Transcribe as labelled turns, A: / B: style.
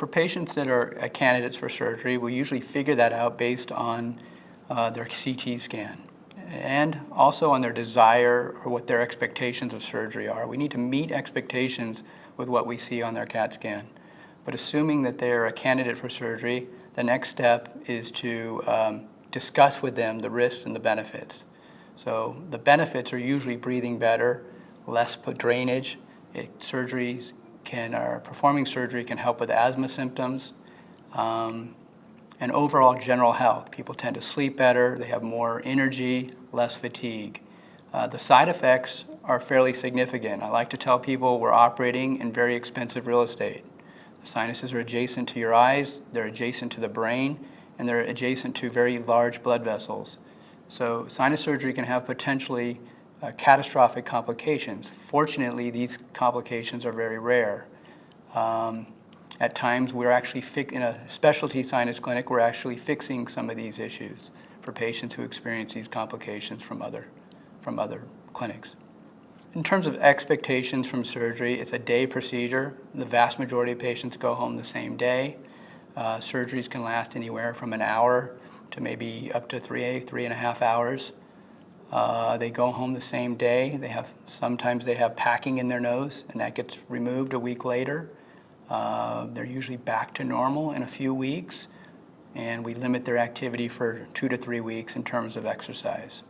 A: for patients that are candidates for surgery, we usually figure that out based on their CT scan and also on their desire or what their expectations of surgery are. We need to meet expectations with what we see on their CAT scan. But assuming that they're a candidate for surgery, the next step is to discuss with them the risks and the benefits. So the benefits are usually breathing better, less drainage. Performing surgery can help with asthma symptoms, and overall general health. People tend to sleep better, they have more energy, less fatigue. The side effects are fairly significant. I like to tell people we're operating in very expensive real estate. The sinuses are adjacent to your eyes, they're adjacent to the brain, and they're adjacent to very large blood vessels. So sinus surgery can have potentially catastrophic complications. Fortunately, these complications are very rare. At times, we're actually in a specialty sinus clinic, we're actually fixing some of these issues for patients who experience these complications from other clinics. In terms of expectations from surgery, it's a day procedure. The vast majority of patients go home the same day. Surgeries can last anywhere from an hour to maybe up to 3.5 hours. They go home the same day. Sometimes they have packing in their nose, and that gets removed a week later. They're usually back to normal in a few weeks, and we limit their activity for 2 to 3 weeks in terms of exercise.